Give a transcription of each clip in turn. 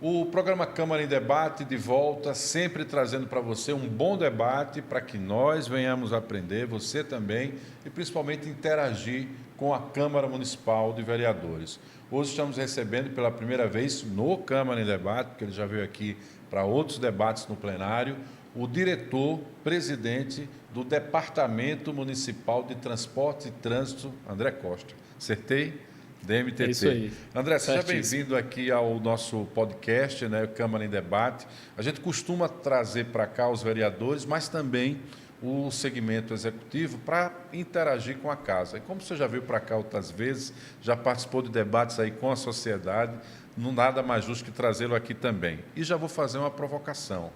O programa Câmara em Debate de volta, sempre trazendo para você um bom debate para que nós venhamos aprender, você também, e principalmente interagir com a Câmara Municipal de Vereadores. Hoje estamos recebendo pela primeira vez no Câmara em Debate, porque ele já veio aqui para outros debates no plenário, o diretor-presidente do Departamento Municipal de Transporte e Trânsito, André Costa. Acertei? DMTT. É isso aí. André, seja bem-vindo aqui ao nosso podcast, né, Câmara em Debate. A gente costuma trazer para cá os vereadores, mas também o segmento executivo para interagir com a casa. E como você já veio para cá outras vezes, já participou de debates aí com a sociedade, não nada mais justo que trazê-lo aqui também. E já vou fazer uma provocação.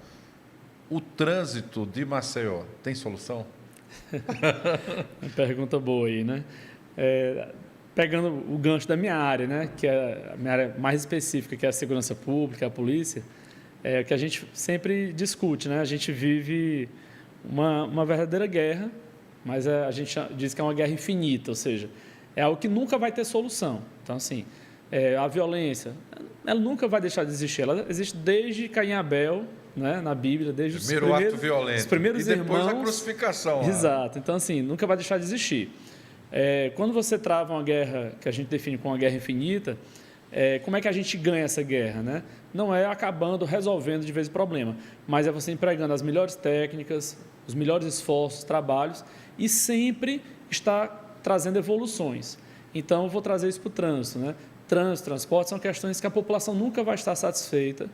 O trânsito de Maceió tem solução? Uma pergunta boa aí, né? Pegando o gancho da minha área, né, que é a minha área mais específica, que é a segurança pública, a polícia, é o que a gente sempre discute, né? A gente vive uma verdadeira guerra, mas a gente diz que é uma guerra infinita, ou seja, é algo que nunca vai ter solução. Então, assim, a violência, ela nunca vai deixar de existir. Ela existe desde Caim e Abel, né, na Bíblia, desde os ato violento. Os primeiros e depois irmãos, a crucificação. Exato. Então, assim, nunca vai deixar de existir. Quando você trava uma guerra que a gente define como uma guerra infinita, como é que a gente ganha essa guerra, né? Não é acabando, resolvendo de vez o problema, mas é você empregando as melhores técnicas, os melhores esforços, trabalhos e sempre está trazendo evoluções. Então, eu vou trazer isso para o trânsito, né? Trânsito, transporte são questões que a população nunca vai estar satisfeita,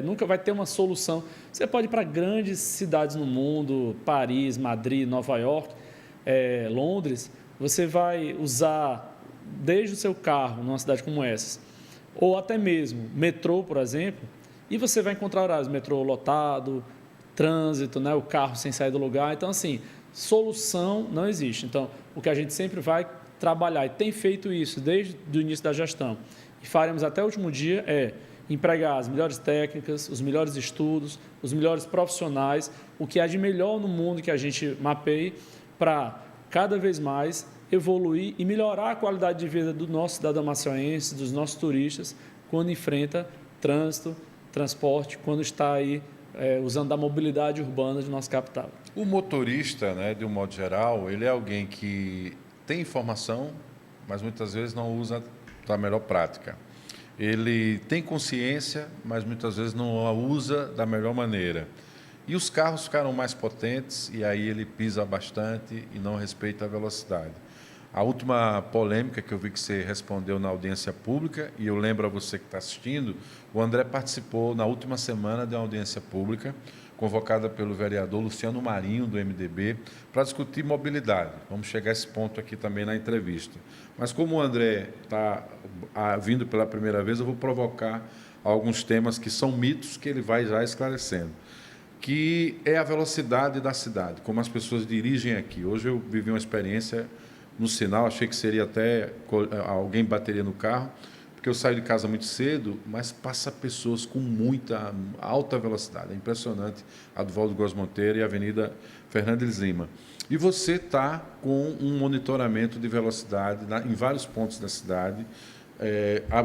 nunca vai ter uma solução. Você pode ir para grandes cidades no mundo, Paris, Madrid, Nova York, Londres. Você vai usar desde o seu carro numa cidade como essa, ou até mesmo metrô, por exemplo, e você vai encontrar horários, metrô lotado, trânsito, né, o carro sem sair do lugar. Então, assim, solução não existe. Então, o que a gente sempre vai trabalhar, e tem feito isso desde o início da gestão, e faremos até o último dia, empregar as melhores técnicas, os melhores estudos, os melhores profissionais, o que há de melhor no mundo que a gente mapeie para cada vez mais evoluir e melhorar a qualidade de vida do nosso cidadão maceiense, dos nossos turistas, quando enfrenta trânsito, transporte, quando está aí usando da mobilidade urbana de nossa capital. O motorista, né, de um modo geral, ele é alguém que tem informação, mas muitas vezes não usa da melhor prática. Ele tem consciência, mas muitas vezes não a usa da melhor maneira. E os carros ficaram mais potentes e aí ele pisa bastante e não respeita a velocidade. A última polêmica que eu vi que você respondeu na audiência pública, e eu lembro a você que está assistindo, o André participou na última semana de uma audiência pública, convocada pelo vereador Luciano Marinho, do MDB, para discutir mobilidade. Vamos chegar a esse ponto aqui também na entrevista. Mas como o André está vindo pela primeira vez, eu vou provocar alguns temas que são mitos que ele vai já esclarecendo, que é a velocidade da cidade, como as pessoas dirigem aqui. Hoje eu vivi uma experiência no sinal, achei que seria até alguém bateria no carro, porque eu saio de casa muito cedo, mas passa pessoas com muita alta velocidade. É impressionante a do Valdo Góes Monteiro e a Avenida Fernandes Lima. E você está com um monitoramento de velocidade em vários pontos da cidade.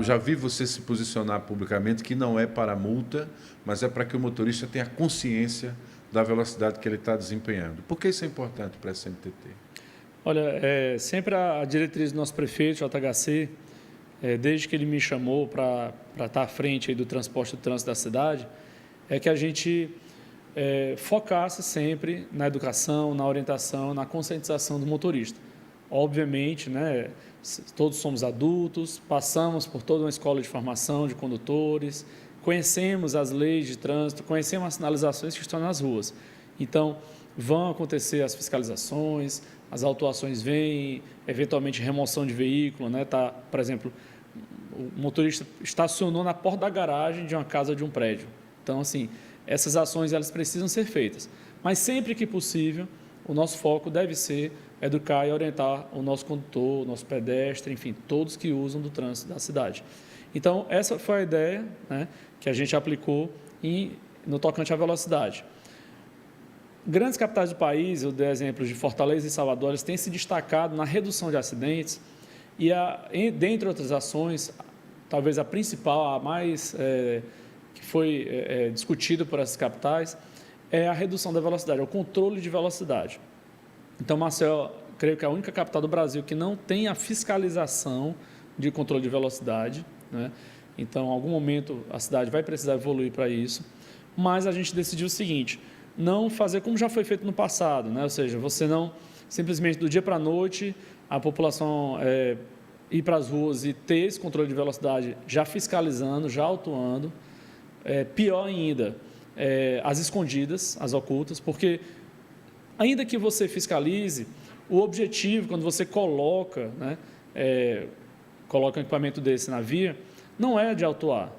Já vi você se posicionar publicamente que não é para multa, mas é para que o motorista tenha consciência da velocidade que ele está desempenhando. Por que isso é importante para a SMTT? Olha, sempre a diretriz do nosso prefeito, JHC, desde que ele me chamou para estar à frente aí do transporte e do trânsito da cidade, é que a gente focasse sempre na educação, na orientação, na conscientização do motorista. Obviamente, né, todos somos adultos, passamos por toda uma escola de formação de condutores, conhecemos as leis de trânsito, conhecemos as sinalizações que estão nas ruas. Então, vão acontecer as fiscalizações, as autuações vêm, eventualmente remoção de veículo, né? Por exemplo, o motorista estacionou na porta da garagem de uma casa ou de um prédio. Então, assim, essas ações elas precisam ser feitas. Mas sempre que possível, o nosso foco deve ser educar e orientar o nosso condutor, o nosso pedestre, enfim, todos que usam do trânsito da cidade. Então, essa foi a ideia, né, que a gente aplicou no tocante à velocidade. Grandes capitais do país, eu dei exemplos de Fortaleza e Salvador, eles têm se destacado na redução de acidentes e, dentre outras ações, talvez a principal, a mais que foi discutida por essas capitais, é a redução da velocidade, é o controle de velocidade. Então, Maceió, creio que é a única capital do Brasil que não tem a fiscalização de controle de velocidade, né? Então, em algum momento, a cidade vai precisar evoluir para isso, mas a gente decidiu o seguinte, não fazer como já foi feito no passado, né? Ou seja, você não simplesmente do dia para a noite a população ir para as ruas e ter esse controle de velocidade já fiscalizando, já autuando. Pior ainda, as escondidas, as ocultas, porque ainda que você fiscalize, o objetivo, quando você coloca, né, coloca um equipamento desse na via, não é de autuar,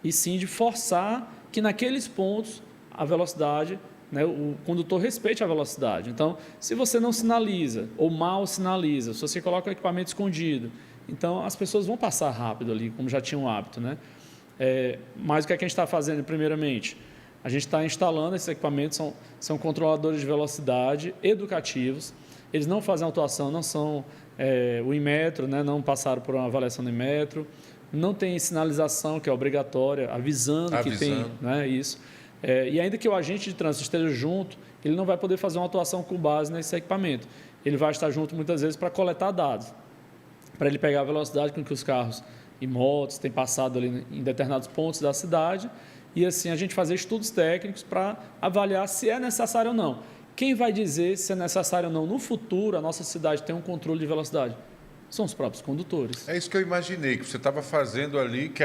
e sim de forçar que naqueles pontos a velocidade, né, o condutor respeite a velocidade. Então, se você não sinaliza ou mal sinaliza, se você coloca o equipamento escondido, então as pessoas vão passar rápido ali, como já tinham o hábito, né? Mas o que é que a gente está fazendo primeiramente? A gente está instalando esses equipamentos, são controladores de velocidade educativos, eles não fazem autuação, não são o Inmetro, né, não passaram por uma avaliação do Inmetro, não tem sinalização que é obrigatória, avisando que tem, né, isso. E ainda que o agente de trânsito esteja junto, ele não vai poder fazer uma autuação com base nesse equipamento. Ele vai estar junto muitas vezes para coletar dados, para ele pegar a velocidade com que os carros e motos têm passado ali em determinados pontos da cidade e assim a gente fazer estudos técnicos para avaliar se é necessário ou não. Quem vai dizer se é necessário ou não no futuro a nossa cidade ter um controle de velocidade? São os próprios condutores. É isso que eu imaginei, que você estava fazendo ali, que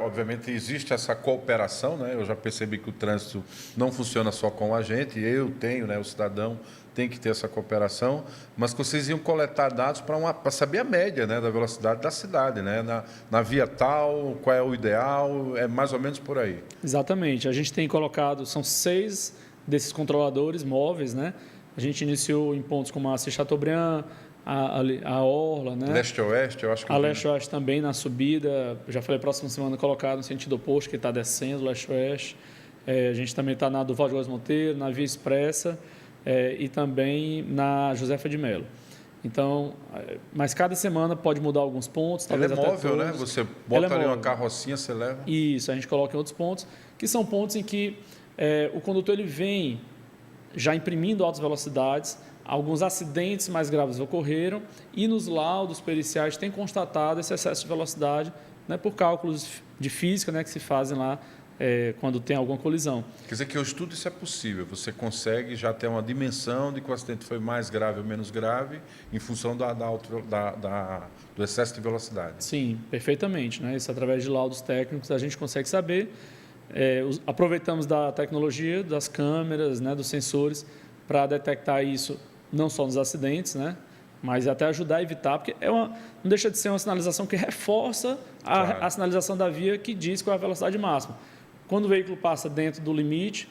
obviamente existe essa cooperação, né? Eu já percebi que o trânsito não funciona só com a gente, eu tenho, né? O cidadão tem que ter essa cooperação, mas que vocês iam coletar dados para saber a média, né, da velocidade da cidade, né? Na via tal, qual é o ideal, é mais ou menos por aí. Exatamente, a gente tem colocado, são 6 desses controladores móveis, né? A gente iniciou em pontos como a Assis Chateaubriand, a Orla, né? Leste-Oeste, eu acho que... A Leste-Oeste também na subida, já falei, próxima semana colocado no sentido oposto, que está descendo, Leste-Oeste. A gente também está na Duval de Góes Monteiro, na Via Expressa e também na Josefa de Melo. Então, mas cada semana pode mudar alguns pontos, talvez até móvel, né? Você bota ali uma carrocinha, você leva... Isso, a gente coloca em outros pontos, que são pontos em que o condutor ele vem já imprimindo altas velocidades, alguns acidentes mais graves ocorreram e nos laudos periciais tem constatado esse excesso de velocidade, né, por cálculos de física, né, que se fazem lá quando tem alguma colisão. Quer dizer que o estudo isso é possível, você consegue já ter uma dimensão de que o acidente foi mais grave ou menos grave em função do excesso de velocidade. Sim, perfeitamente, né? Isso através de laudos técnicos a gente consegue saber. Aproveitamos da tecnologia, das câmeras, né, dos sensores para detectar isso não só nos acidentes, né, mas até ajudar a evitar, porque não deixa de ser uma sinalização que reforça a sinalização da via que diz qual é a velocidade máxima. Quando o veículo passa dentro do limite,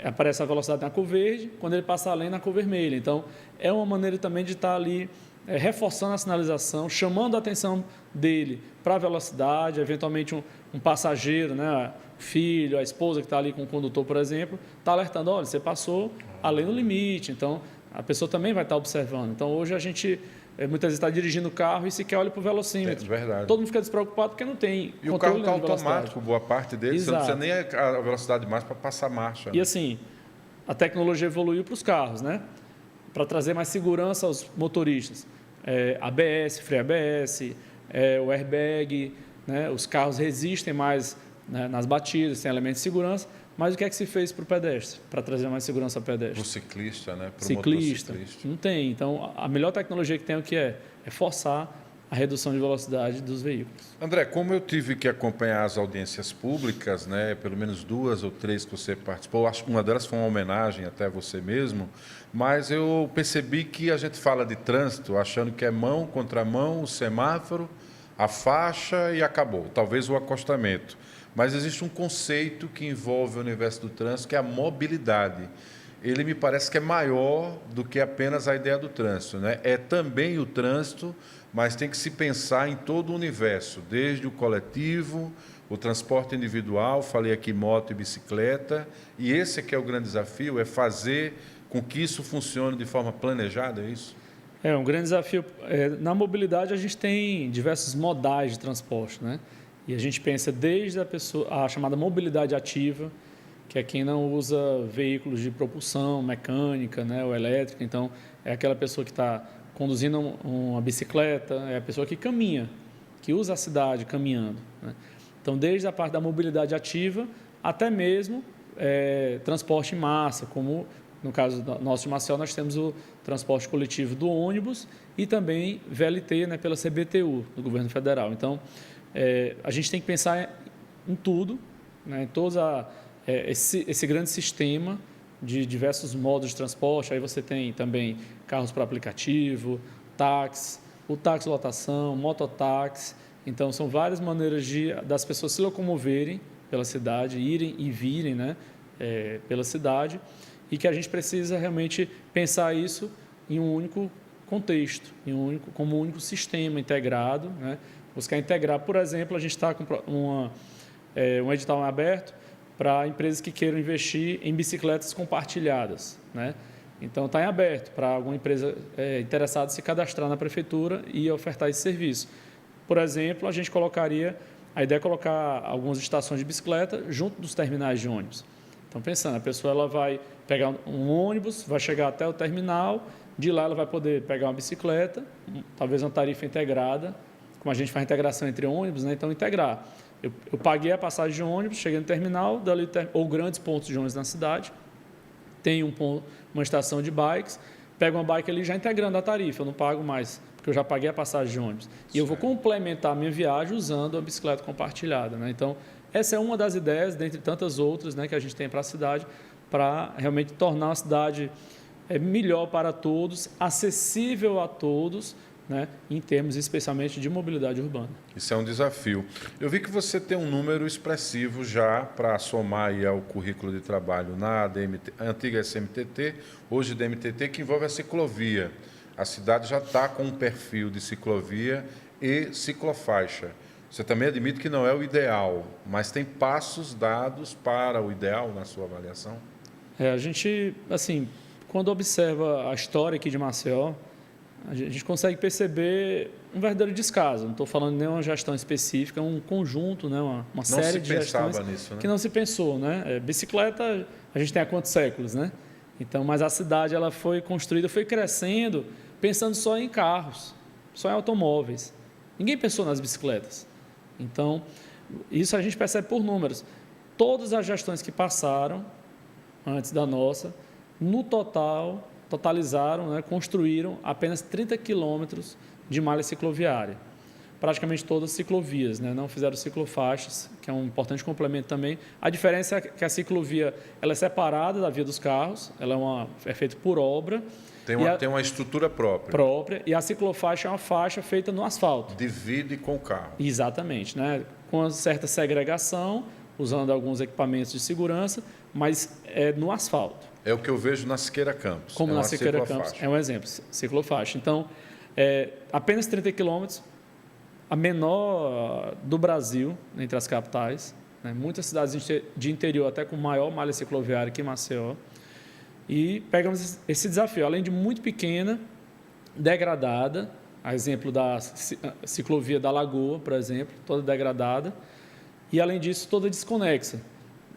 aparece a velocidade na cor verde, quando ele passa além, na cor vermelha. Então, é uma maneira também de estar ali reforçando a sinalização, chamando a atenção dele para a velocidade, eventualmente um passageiro, né, o filho, a esposa que está ali com o condutor, por exemplo, está alertando, olha, você passou além do limite, então a pessoa também vai estar observando. Então, hoje a gente muitas vezes está dirigindo o carro e sequer olha para o velocímetro. Verdade. Todo mundo fica despreocupado porque não tem e controle. E o carro está automático, boa parte dele, Exato. Você não precisa nem a velocidade mais para passar marcha. Né? E assim, a tecnologia evoluiu para os carros, né? Para trazer mais segurança aos motoristas. ABS, freio ABS, o airbag, né? Os carros resistem mais, né, nas batidas, tem elementos de segurança, mas o que é que se fez para o pedestre, para trazer mais segurança ao pedestre? Para o ciclista, né? Para o ciclista, motociclista. Não tem. Então, a melhor tecnologia que tem o que é forçar a redução de velocidade dos veículos. André, como eu tive que acompanhar as audiências públicas, né, pelo menos 2 ou 3 que você participou, acho que uma delas foi uma homenagem até a você mesmo, mas eu percebi que a gente fala de trânsito achando que é mão, contramão, o semáforo, a faixa e acabou, talvez o acostamento. Mas existe um conceito que envolve o universo do trânsito, que é a mobilidade. Ele me parece que é maior do que apenas a ideia do trânsito, né? É também o trânsito, mas tem que se pensar em todo o universo, desde o coletivo, o transporte individual, falei aqui moto e bicicleta, e esse é que é o grande desafio, é fazer com que isso funcione de forma planejada, é isso? Um grande desafio. Na mobilidade, a gente tem diversos modais de transporte, né? E a gente pensa desde a chamada mobilidade ativa, que é quem não usa veículos de propulsão mecânica, né, ou elétrica. Então, é aquela pessoa que está conduzindo uma bicicleta, é a pessoa que caminha, que usa a cidade caminhando, né? Então, desde a parte da mobilidade ativa até mesmo transporte em massa, como no caso nosso de Maceió, nós temos o transporte coletivo do ônibus e também VLT, né, pela CBTU, do governo federal. Então, a gente tem que pensar em tudo, né, em todo esse grande sistema de diversos modos de transporte. Aí você tem também carros para aplicativo, táxi, o táxi lotação, mototáxi. Então, são várias maneiras das pessoas se locomoverem pela cidade, irem e virem, né, pela cidade, e que a gente precisa realmente pensar isso em um único contexto, como um único sistema integrado, né? Buscar integrar, por exemplo, a gente está com um edital aberto para empresas que queiram investir em bicicletas compartilhadas, né? Então, está em aberto para alguma empresa interessada se cadastrar na prefeitura e ofertar esse serviço. Por exemplo, a ideia é colocar algumas estações de bicicleta junto dos terminais de ônibus. Então, pensando, a pessoa ela vai pegar um ônibus, vai chegar até o terminal, de lá ela vai poder pegar uma bicicleta, talvez uma tarifa integrada, como a gente faz integração entre ônibus, né? Então, integrar. Eu paguei a passagem de ônibus, cheguei no terminal, ou grandes pontos de ônibus na cidade, tem uma estação de bikes, pego uma bike ali já integrando a tarifa, eu não pago mais, porque eu já paguei a passagem de ônibus. E eu vou complementar a minha viagem usando a bicicleta compartilhada, né? Então, essa é uma das ideias, dentre tantas outras, né, que a gente tem para a cidade, para realmente tornar a cidade melhor para todos, acessível a todos, né, em termos especialmente de mobilidade urbana. Isso é um desafio. Eu vi que você tem um número expressivo já para somar aí ao currículo de trabalho na antiga SMTT, hoje DMTT, que envolve a ciclovia. A cidade já está com um perfil de ciclovia e ciclofaixa. Você também admite que não é o ideal, mas tem passos dados para o ideal na sua avaliação? A gente, assim, quando observa a história aqui de Maceió, a gente consegue perceber um verdadeiro descaso. Não estou falando nem uma gestão específica, é um conjunto, né, uma série de gestões nisso, né? que não se pensou, né? Bicicleta, a gente tem há quantos séculos, né? Então, mas a cidade ela foi construída, foi crescendo, pensando só em carros, só em automóveis. Ninguém pensou nas bicicletas. Então, isso a gente percebe por números. Todas as gestões que passaram antes da nossa, no totalizaram, né, construíram apenas 30 quilômetros de malha cicloviária. Praticamente todas ciclovias, né? Não fizeram ciclofaixas, que é um importante complemento também. A diferença é que a ciclovia ela é separada da via dos carros, ela é feita por obra. Tem uma estrutura própria. E a ciclofaixa é uma faixa feita no asfalto. Divide com o carro. Exatamente, né? Com uma certa segregação, usando alguns equipamentos de segurança, mas é no asfalto. É o que eu vejo na Siqueira Campos. Como na Siqueira Campos, é um exemplo, ciclofaixa. Então, apenas 30 quilômetros, a menor do Brasil, entre as capitais, né? Muitas cidades de interior, até com maior malha cicloviária que Maceió. E pegamos esse desafio, além de muito pequena, degradada, a exemplo da ciclovia da Lagoa, por exemplo, toda degradada, e além disso, toda desconexa.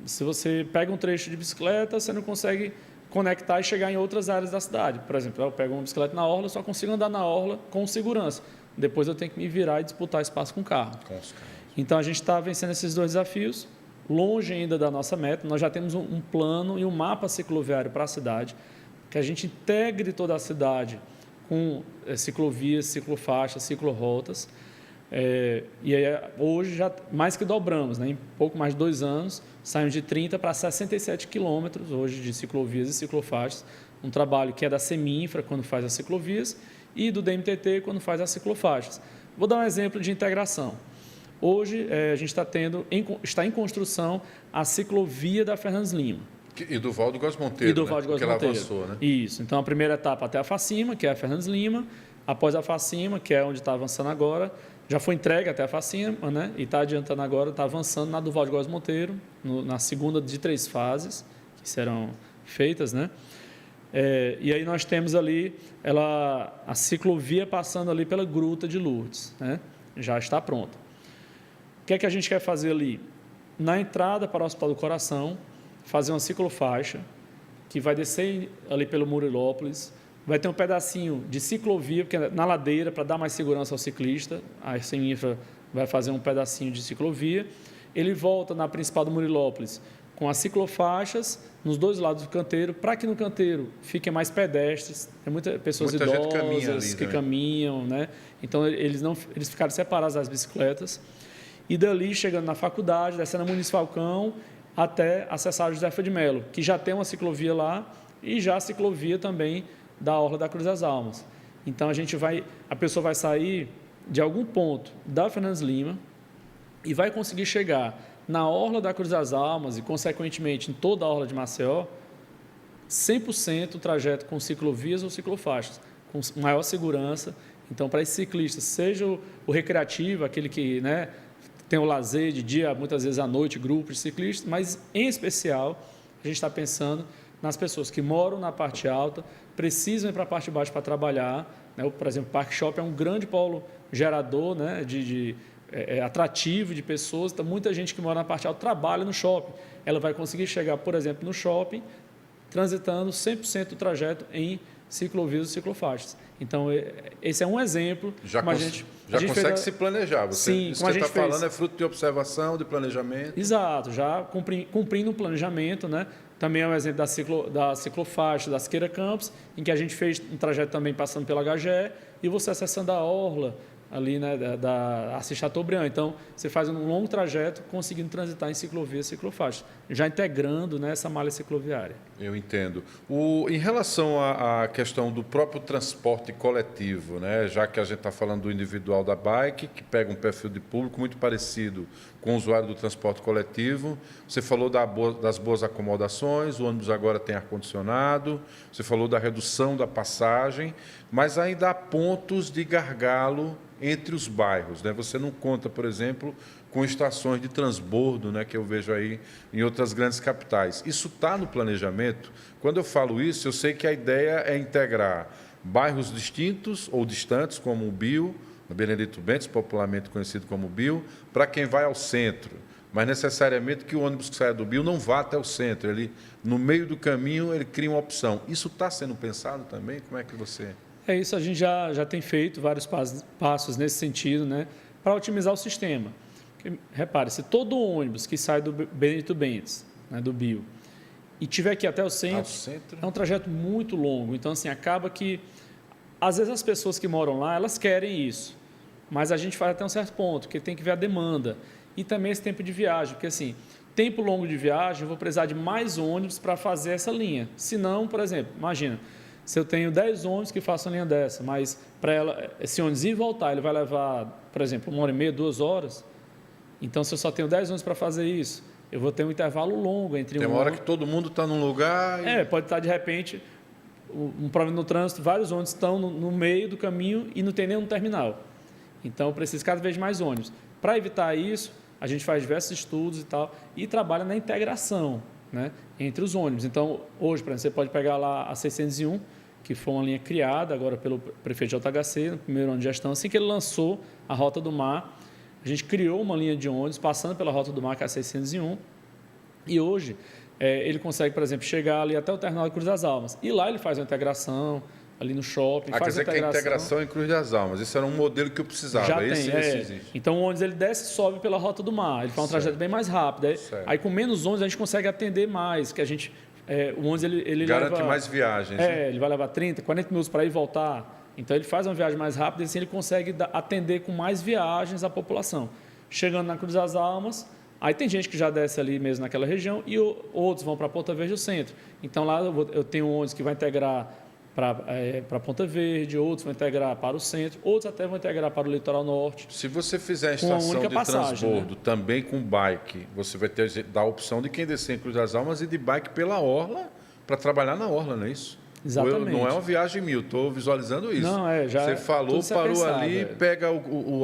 Se você pega um trecho de bicicleta, você não consegue conectar e chegar em outras áreas da cidade. Por exemplo, eu pego uma bicicleta na orla, só consigo andar na orla com segurança. Depois eu tenho que me virar e disputar espaço com o carro. Então, a gente está vencendo esses dois desafios, longe ainda da nossa meta. Nós já temos um plano e um mapa cicloviário para a cidade, que a gente integre toda a cidade com ciclovias, ciclofaixas, ciclorotas. E aí, hoje já mais que dobramos, né? Em pouco mais de 2 anos, saímos de 30 para 67 quilômetros hoje de ciclovias e ciclofaixas. Um trabalho que é da Seminfra, quando faz as ciclovias, e do DMTT, quando faz as ciclofaixas. Vou dar um exemplo de integração. Hoje, a gente está em construção a ciclovia da Fernandes Lima. E do Valdo Góes Monteiro, e do Valdo Góes Monteiro. Ela avançou, né? Isso. Então, a primeira etapa até a Facima, que é a Fernandes Lima. Após a Facima, que é onde está avançando agora, já foi entregue até a Facima, né? E está adiantando agora, está avançando na do Valdo Góes Monteiro, na segunda de 3 fases, que serão feitas, né? E aí nós temos ali a ciclovia passando ali pela Gruta de Lourdes, né? Já está pronta. que é que a gente quer fazer ali? Na entrada para o Hospital do Coração, fazer uma ciclofaixa, que vai descer ali pelo Murilópolis, vai ter um pedacinho de ciclovia, porque na ladeira, para dar mais segurança ao ciclista, a Seminfra vai fazer um pedacinho de ciclovia. Ele volta na principal do Murilópolis com as ciclofaixas nos dois lados do canteiro, para que no canteiro fiquem mais pedestres. Tem muitas pessoas idosas que caminham, né? Então eles ficaram separados das bicicletas. E dali, chegando na faculdade, descendo a Muniz Falcão, até acessar a Josefa de Melo, que já tem uma ciclovia lá e já a ciclovia também da Orla da Cruz das Almas. Então a pessoa vai sair de algum ponto da Fernandes Lima e vai conseguir chegar na Orla da Cruz das Almas e, consequentemente, em toda a Orla de Maceió, 100% o trajeto com ciclovias ou ciclofaixas, com maior segurança. Então, para esse ciclista, seja o recreativo, aquele que, né, tem o lazer de dia, muitas vezes à noite, grupos de ciclistas, mas, em especial, a gente está pensando nas pessoas que moram na parte alta, precisam ir para a parte de baixo para trabalhar, né? Por exemplo, o Parque Shopping é um grande polo gerador, né, atrativo de pessoas. Então, muita gente que mora na parte alta trabalha no shopping. Ela vai conseguir chegar, por exemplo, no shopping, transitando 100% do trajeto em ciclovias e ciclofaixas. Então, esse é um exemplo. Já consegue se planejar. Isso que você está falando é fruto de observação, de planejamento. Exato, já cumprindo um planejamento, né? Também é um exemplo da ciclofaixa, da Siqueira Campos, em que a gente fez um trajeto também passando pela HGE e você acessando a Orla, ali, né, da Assis Chateaubriand. Então, você faz um longo trajeto conseguindo transitar em ciclovia e ciclofaixa, já integrando, né, essa malha cicloviária. Eu entendo. Em relação à questão do próprio transporte coletivo, né, já que a gente está falando do individual da bike, que pega um perfil de público muito parecido com o usuário do transporte coletivo, você falou das boas acomodações, o ônibus agora tem ar-condicionado, você falou da redução da passagem, mas ainda há pontos de gargalo entre os bairros, né? Você não conta, por exemplo, com estações de transbordo, né, que eu vejo aí em outras grandes capitais. Isso está no planejamento? Quando eu falo isso, eu sei que a ideia é integrar bairros distintos ou distantes, como o Bio, o Benedito Bentes, popularmente conhecido como Bio, para quem vai ao centro. Mas necessariamente que o ônibus que saia do Bio não vá até o centro. Ele, no meio do caminho, ele cria uma opção. Isso está sendo pensado também? Como é que você... Isso a gente já tem feito vários passos nesse sentido, né, para otimizar o sistema. Porque, repare, se todo ônibus que sai do Benedito Bentes, né, do Bio, e tiver que ir até o centro, é um trajeto muito longo. Então, assim, acaba que, às vezes, as pessoas que moram lá, elas querem isso, mas a gente faz até um certo ponto, porque tem que ver a demanda. E também esse tempo de viagem, porque, assim, tempo longo de viagem, eu vou precisar de mais ônibus para fazer essa linha. Se não, por exemplo, imagina, se eu tenho 10 ônibus que façam a linha dessa, mas para esse ônibus ir e voltar, ele vai levar, por exemplo, 1h30, 2 horas. Então, se eu só tenho 10 ônibus para fazer isso, eu vou ter um intervalo longo entre Tem uma hora que todo mundo está num lugar... Pode estar, de repente, um problema no trânsito, vários ônibus estão no meio do caminho e não tem nenhum terminal. Então, eu preciso cada vez mais ônibus. Para evitar isso, a gente faz diversos estudos e tal, e trabalha na integração, né, entre os ônibus. Então, hoje, por exemplo, você pode pegar lá a 601, que foi uma linha criada agora pelo prefeito de JHC, no primeiro ano de gestão. Assim que ele lançou a Rota do Mar, a gente criou uma linha de ônibus passando pela Rota do Mar, que é a 601, e hoje ele consegue, por exemplo, chegar ali até o terminal de Cruz das Almas. E lá ele faz uma integração, ali no shopping, quer dizer que a integração em Cruz das Almas. Esse era um modelo que eu precisava. Já tem. Então, o ônibus ele desce e sobe pela Rota do Mar. Ele faz um trajeto bem mais rápido. Aí, com menos ônibus, a gente consegue atender mais, que a gente... o ônibus ele garante leva, mais viagens. Ele vai levar 30, 40 minutos para ir e voltar. Então, ele faz uma viagem mais rápida e assim ele consegue atender com mais viagens a população. Chegando na Cruz das Almas, aí tem gente que já desce ali mesmo naquela região e outros vão para Ponta Verde, o centro. Então, lá eu tenho um ônibus que vai integrar para Ponta Verde, outros vão integrar para o centro, outros até vão integrar para o litoral norte. Se você fizer a estação de transbordo, né, também com bike, você vai dar a opção de quem descer em Cruz das Almas e de bike pela Orla, para trabalhar na Orla, não é isso? Exatamente. Não é uma viagem mil, estou visualizando isso. Não, você falou, parou ali, pega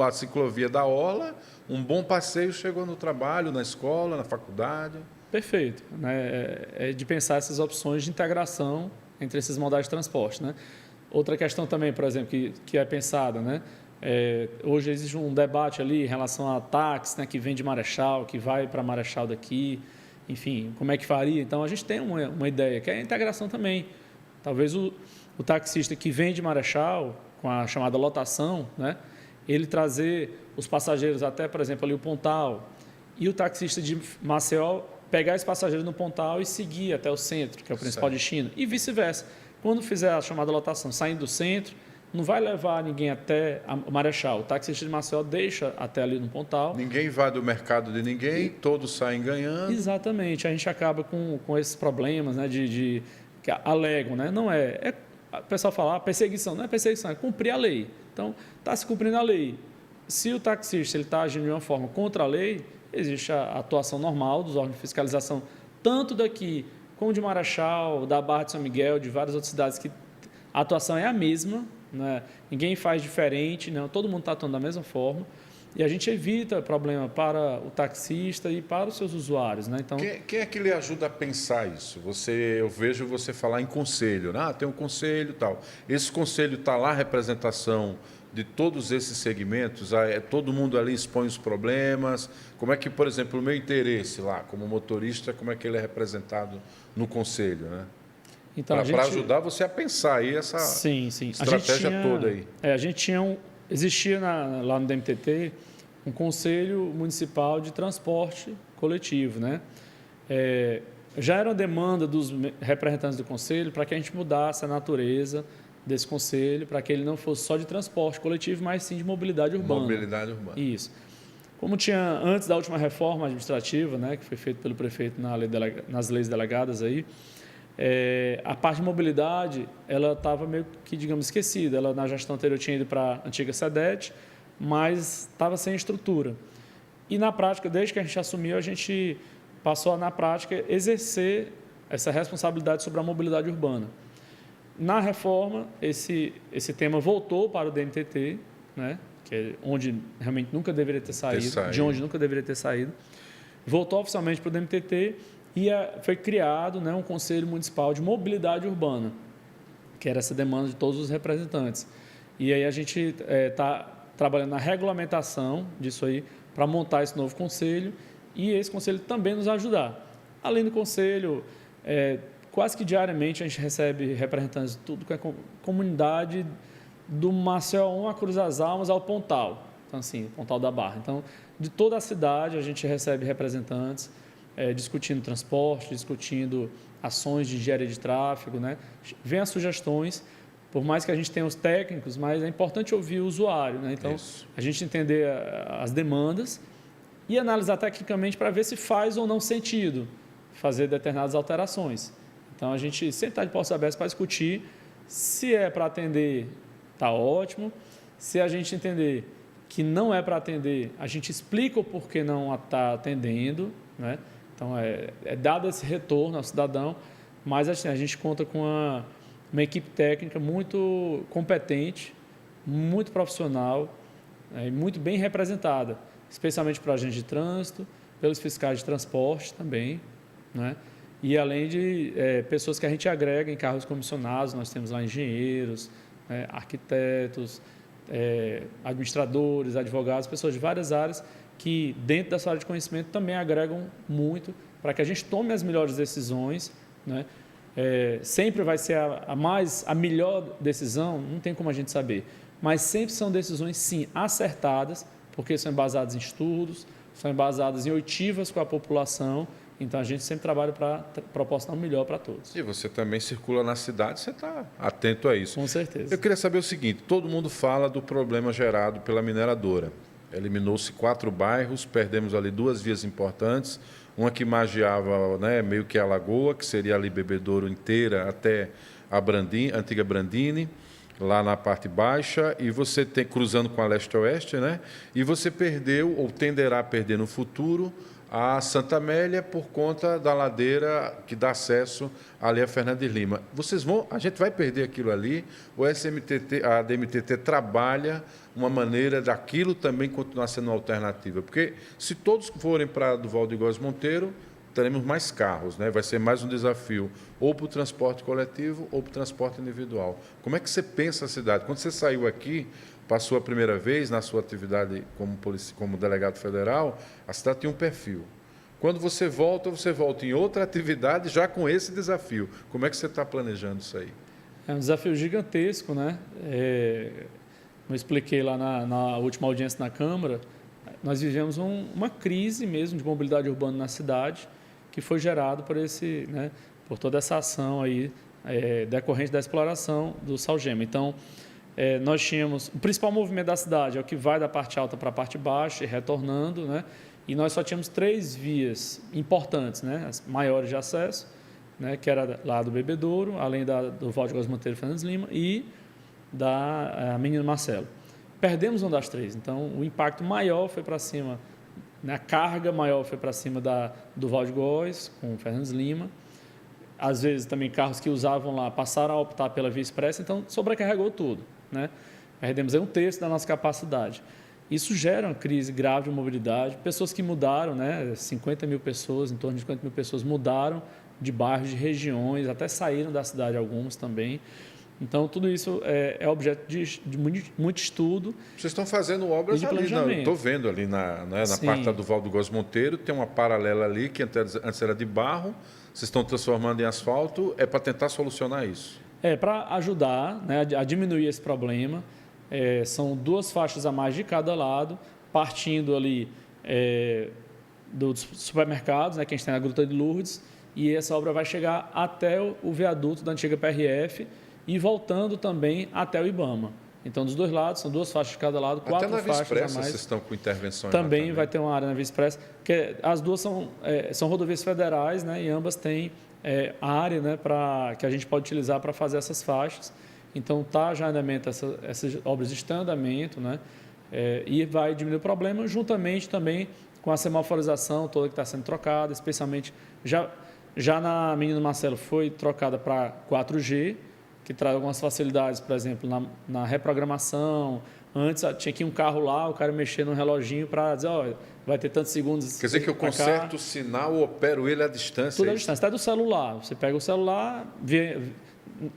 a ciclovia da Orla, um bom passeio, chegou no trabalho, na escola, na faculdade. Perfeito. É de pensar essas opções de integração entre esses modais de transporte, né? Outra questão também, por exemplo, que é pensada, né? Hoje existe um debate ali em relação a táxi, né, que vem de Marechal, que vai para Marechal daqui, enfim, como é que faria? Então, a gente tem uma ideia, que é a integração também. Talvez o taxista que vem de Marechal, com a chamada lotação, né, ele trazer os passageiros até, por exemplo, ali o Pontal, e o taxista de Maceió pegar esses passageiros no Pontal e seguir até o centro, que é o principal destino, e vice-versa. Quando fizer a chamada lotação saindo do centro, não vai levar ninguém até o Marechal. O taxista de Maceió deixa até ali no Pontal. Ninguém vai do mercado de ninguém, todos saem ganhando. Exatamente. A gente acaba com esses problemas, né, que alegam, né? Não o pessoal fala, perseguição. Não é perseguição, é cumprir a lei. Então, está se cumprindo a lei. Se o taxista está agindo de uma forma contra a lei, existe a atuação normal dos órgãos de fiscalização, tanto daqui como de Marechal, da Barra de São Miguel, de várias outras cidades, que a atuação é a mesma, né? Ninguém faz diferente, não, todo mundo está atuando da mesma forma, e a gente evita problema para o taxista e para os seus usuários. Né? Então, quem é que lhe ajuda a pensar isso? Eu vejo você falar em conselho, né? Tem um conselho e tal. Esse conselho está lá, a representação de todos esses segmentos, todo mundo ali expõe os problemas. Como é que, por exemplo, o meu interesse lá, como motorista, como é que ele é representado no conselho, né? Então, para ajudar você a pensar aí essa estratégia toda aí. Existia lá no DMTT um Conselho Municipal de Transporte Coletivo, né? Já era uma demanda dos representantes do Conselho para que a gente mudasse a natureza desse Conselho, para que ele não fosse só de transporte coletivo, mas sim de mobilidade urbana. Mobilidade urbana. Isso. Como tinha antes da última reforma administrativa, né, que foi feita pelo prefeito nas leis delegadas aí, a parte de mobilidade, ela estava meio que, digamos, esquecida. Ela, na gestão anterior, tinha ido para a antiga SEDET, mas estava sem estrutura. E, na prática, desde que a gente assumiu, a gente passou a, na prática, exercer essa responsabilidade sobre a mobilidade urbana. Na reforma, esse tema voltou para o DMTT, né, que é onde realmente nunca deveria ter saído, de onde nunca deveria ter saído. Voltou oficialmente para o DMTT, e foi criado, né, um Conselho Municipal de Mobilidade Urbana, que era essa demanda de todos os representantes. E aí a gente está trabalhando na regulamentação disso aí para montar esse novo conselho e esse conselho também nos ajudar. Além do conselho, quase que diariamente a gente recebe representantes de tudo que é comunidade, do Maceió 1 a Cruz das Almas ao Pontal, então assim, Pontal da Barra. Então, de toda a cidade a gente recebe representantes, discutindo transporte, discutindo ações de engenharia de tráfego, né? Vem as sugestões, por mais que a gente tenha os técnicos, mas é importante ouvir o usuário, né? Então, a gente entender as demandas e analisar tecnicamente para ver se faz ou não sentido fazer determinadas alterações. Então, a gente sempre está de portas abertas para discutir. Se é para atender, está ótimo. Se a gente entender que não é para atender, a gente explica o porquê não está atendendo, né? Então, é dado esse retorno ao cidadão, mas assim, a gente conta com uma equipe técnica muito competente, muito profissional e muito bem representada, especialmente para agentes de trânsito, pelos fiscais de transporte também, né? E além de pessoas que a gente agrega em cargos comissionados, nós temos lá engenheiros, arquitetos, administradores, advogados, pessoas de várias áreas que dentro da sua área de conhecimento também agregam muito para que a gente tome as melhores decisões, né? Sempre vai ser a melhor decisão, não tem como a gente saber, mas sempre são decisões, sim, acertadas, porque são embasadas em estudos, são embasadas em oitivas com a população, então a gente sempre trabalha para proporcionar o melhor para todos. E você também circula na cidade, você está atento a isso. Com certeza. Eu queria saber o seguinte, todo mundo fala do problema gerado pela mineradora. Eliminou-se 4 bairros, perdemos ali 2 vias importantes, uma que magiava, né, meio que a Lagoa, que seria ali Bebedouro inteira até a antiga Brandini, lá na parte baixa, e você tem cruzando com a leste-oeste, né? E você perdeu, ou tenderá a perder no futuro, a Santa Amélia por conta da ladeira que dá acesso ali a Fernandes Lima. A gente vai perder aquilo ali, a DMTT trabalha uma maneira daquilo também continuar sendo uma alternativa, porque se todos forem para Duval de Góes Monteiro, teremos mais carros, né? Vai ser mais um desafio, ou para o transporte coletivo ou para o transporte individual. Como é que você pensa a cidade? Quando você saiu aqui, passou a primeira vez na sua atividade como delegado federal, a cidade tinha um perfil. Quando você volta em outra atividade já com esse desafio. Como é que você está planejando isso aí? É um desafio gigantesco, né? Eu expliquei lá na última audiência na Câmara, nós vivemos uma crise mesmo de mobilidade urbana na cidade, que foi gerado por toda essa ação aí decorrente da exploração do Salgema. Então, nós tínhamos o principal movimento da cidade, é o que vai da parte alta para a parte baixa e retornando, né? E nós só tínhamos 3 vias importantes, né? As maiores de acesso, né? Que era lá do Bebedouro, além do Valde Góes Monteiro e Fernandes Lima e da Menino Marcelo. Perdemos uma das 3, então o impacto maior foi para cima, né? A carga maior foi para cima do Valde Góes com o Fernandes Lima. Às vezes também carros que usavam lá passaram a optar pela via expressa, então sobrecarregou tudo, né? Perdemos aí 1/3 da nossa capacidade. Isso gera uma crise grave de mobilidade. Pessoas que mudaram, né? 50 mil pessoas, em torno de 50 mil pessoas mudaram de bairros, de regiões, até saíram da cidade alguns também. Então, tudo isso é objeto de muito estudo. Vocês estão fazendo obras ali, estou vendo ali na parte do Valde Góes Monteiro, tem uma paralela ali que antes era de barro, vocês estão transformando em asfalto, é para tentar solucionar isso? É para ajudar, né, a diminuir esse problema. São 2 faixas a mais de cada lado, partindo ali dos supermercados, né, que a gente tem na Gruta de Lourdes, e essa obra vai chegar até o viaduto da antiga PRF e voltando também até o Ibama. Então, dos 2 lados, são 2 faixas de cada lado, 4 faixas a mais. Até na Via Expressa vocês estão com intervenções? Também vai ter uma área na Via Expressa, porque as 2 são rodovias federais, né, e ambas têm área, né, que a gente pode utilizar para fazer essas faixas. Então, está já em andamento, essas obras estão em andamento, né, e vai diminuir o problema, juntamente também com a semaforização toda que está sendo trocada, especialmente já na Menino Marcelo foi trocada para 4G, que traz algumas facilidades, por exemplo, na reprogramação. Antes tinha que ir um carro lá, o cara mexer no reloginho para dizer, vai ter tantos segundos. Quer dizer que eu conserto o sinal, opero ele à distância? Tudo à distância, até do celular. Você pega o celular, vê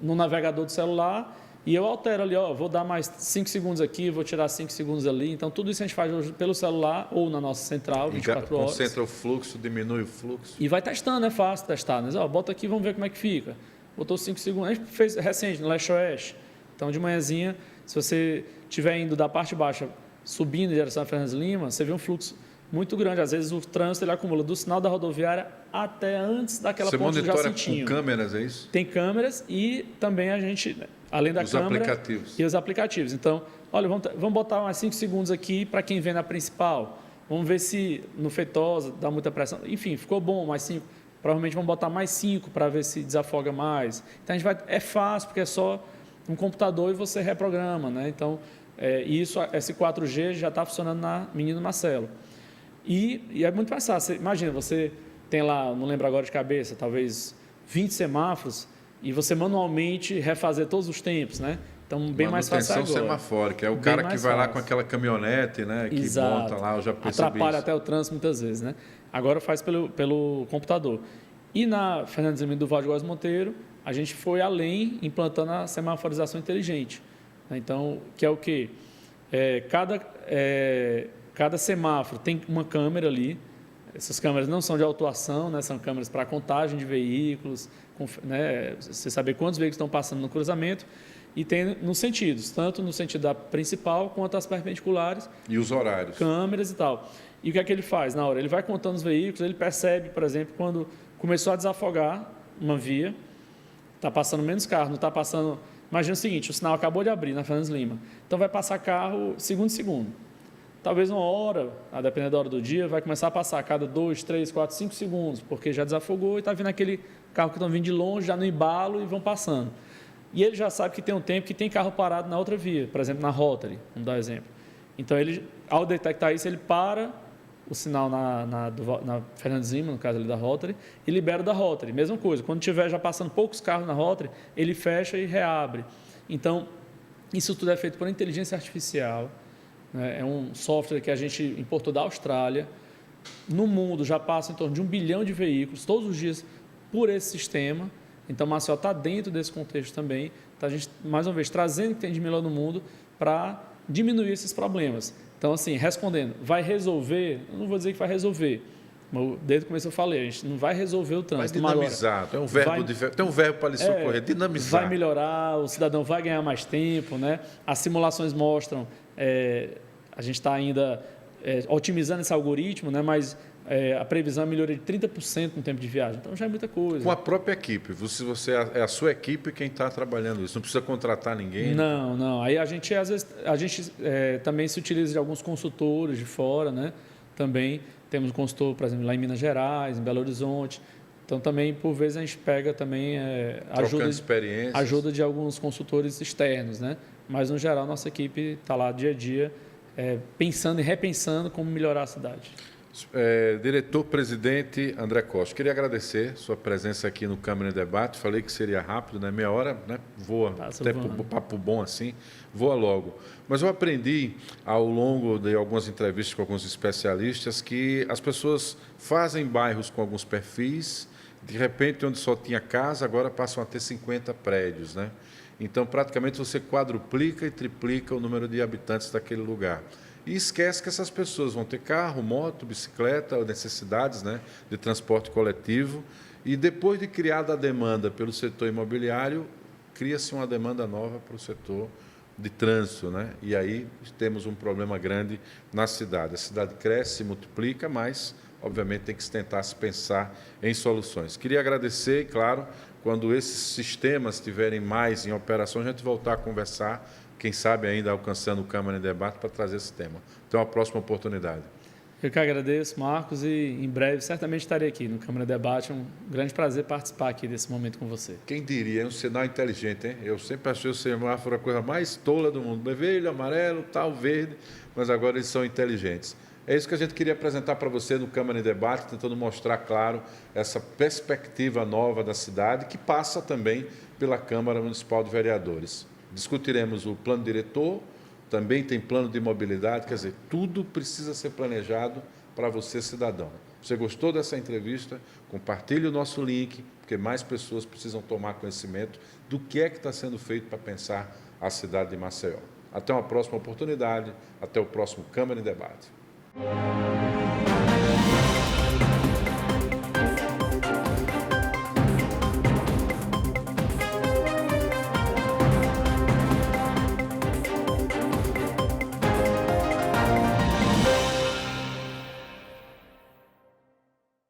no navegador do celular e eu altero ali, vou dar mais 5 segundos aqui, vou tirar 5 segundos ali. Então, tudo isso a gente faz hoje pelo celular ou na nossa central, 24 horas. Concentra o fluxo, diminui o fluxo. E vai testando, é fácil testar. Mas, bota aqui, vamos ver como é que fica. Botou 5 segundos. A gente fez recente, no Leste-Oeste. Então, de manhãzinha, se você estiver indo da parte baixa, subindo em direção a Fernandes Lima, você vê um fluxo muito grande. Às vezes, o trânsito ele acumula do sinal da rodoviária até antes daquela ponte do Jacintinho. Você monitora com câmeras, é isso? Tem câmeras e também a gente, além da câmera... aplicativos. E os aplicativos. Então, olha, vamos botar mais 5 segundos aqui para quem vem na principal. Vamos ver se no Feitosa dá muita pressão. Enfim, ficou bom, mais 5. Provavelmente vamos botar mais 5 para ver se desafoga mais. Então, é fácil, porque é só um computador e você reprograma, né? Então, esse 4G já está funcionando na Menino Marcelo. E é muito mais fácil. Imagina, você tem lá, não lembro agora de cabeça, talvez 20 semáforos e você manualmente refazer todos os tempos, né? Então, bem mais fácil agora. Manutenção semafórica, é o cara que vai lá com aquela caminhonete, né? Que monta lá, eu já percebi atrapalha isso. Até o trânsito muitas vezes, né? Agora faz pelo computador. E na Fernandes Lima do Valde Góes Monteiro, a gente foi além, implantando a semaforização inteligente. Então, que é o quê? Cada semáforo tem uma câmera ali. Essas câmeras não são de autuação, né? São câmeras para contagem de veículos, né? Você saber quantos veículos estão passando no cruzamento. E tem nos sentidos, tanto no sentido da principal quanto as perpendiculares. E os horários. Câmeras e tal. E o que é que ele faz na hora? Ele vai contando os veículos, ele percebe, por exemplo, quando começou a desafogar uma via, está passando menos carro, não está passando... Imagina o seguinte, o sinal acabou de abrir na Fernandes Lima, então vai passar carro segundo a segundo. Talvez uma hora, a depender da hora do dia, vai começar a passar a cada 2, 3, 4, 5 segundos, porque já desafogou e está vindo aquele carro que estão vindo de longe, já no embalo e vão passando. E ele já sabe que tem um tempo que tem carro parado na outra via, por exemplo, na Rotary, vamos dar um exemplo. Então, ele, ao detectar isso, ele para o sinal na Fernandes Lima, no caso ali da Rotary, e libera da Rotary. Mesma coisa, quando tiver já passando poucos carros na Rotary, ele fecha e reabre. Então, isso tudo é feito por inteligência artificial, né? É um software que a gente importou da Austrália. No mundo já passa em torno de 1 bilhão de veículos, todos os dias, por esse sistema. Então, Maceió está dentro desse contexto também. Então, a gente, mais uma vez, trazendo o que tem de melhor no mundo para diminuir esses problemas. Então, assim, respondendo, vai resolver? Eu não vou dizer que vai resolver. Desde o começo eu falei, a gente não vai resolver o trânsito. Vai dinamizar, tem um verbo para lhe socorrer, dinamizar. Vai melhorar, o cidadão vai ganhar mais tempo, né? As simulações mostram, a gente está ainda otimizando esse algoritmo, né? Mas a previsão é melhoria de 30% no tempo de viagem, então já é muita coisa. Com a própria equipe, você é a sua equipe quem está trabalhando isso, não precisa contratar ninguém? Não. Aí a gente, às vezes, também se utiliza de alguns consultores de fora, né? Também temos um consultor, por exemplo, lá em Minas Gerais, em Belo Horizonte. Então, também, por vezes, a gente pega também ajuda de alguns consultores externos, né? Mas, no geral, nossa equipe está lá dia a dia pensando e repensando como melhorar a cidade. Diretor-presidente André Costa, queria agradecer sua presença aqui no Câmara em Debate. Falei que seria rápido, né? Meia hora, né? Voa, até por papo bom assim, voa logo. Mas eu aprendi ao longo de algumas entrevistas com alguns especialistas que as pessoas fazem bairros com alguns perfis, de repente, onde só tinha casa, agora passam a ter 50 prédios, né? Então, praticamente, você quadruplica e triplica o número de habitantes daquele lugar. E esquece que essas pessoas vão ter carro, moto, bicicleta, ou necessidades, né, de transporte coletivo. E depois de criada a demanda pelo setor imobiliário, cria-se uma demanda nova para o setor de trânsito, né? E aí temos um problema grande na cidade. A cidade cresce, se multiplica, mas, obviamente, tem que se tentar se pensar em soluções. Queria agradecer, e, claro, quando esses sistemas estiverem mais em operação, a gente voltar a conversar, quem sabe ainda alcançando o Câmara em Debate para trazer esse tema. Então, a próxima oportunidade. Eu que agradeço, Marcos, e em breve certamente estarei aqui no Câmara em Debate. É um grande prazer participar aqui desse momento com você. Quem diria, é um sinal inteligente, hein? Eu sempre achei o semáforo a coisa mais tola do mundo. Vermelho, amarelo, tal, verde, mas agora eles são inteligentes. É isso que a gente queria apresentar para você no Câmara em Debate, tentando mostrar, claro, essa perspectiva nova da cidade, que passa também pela Câmara Municipal de Vereadores. Discutiremos o plano diretor, também tem plano de mobilidade, quer dizer, tudo precisa ser planejado para você, cidadão. Você gostou dessa entrevista? Compartilhe o nosso link, porque mais pessoas precisam tomar conhecimento do que é que está sendo feito para pensar a cidade de Maceió. Até uma próxima oportunidade, até o próximo Câmara em Debate.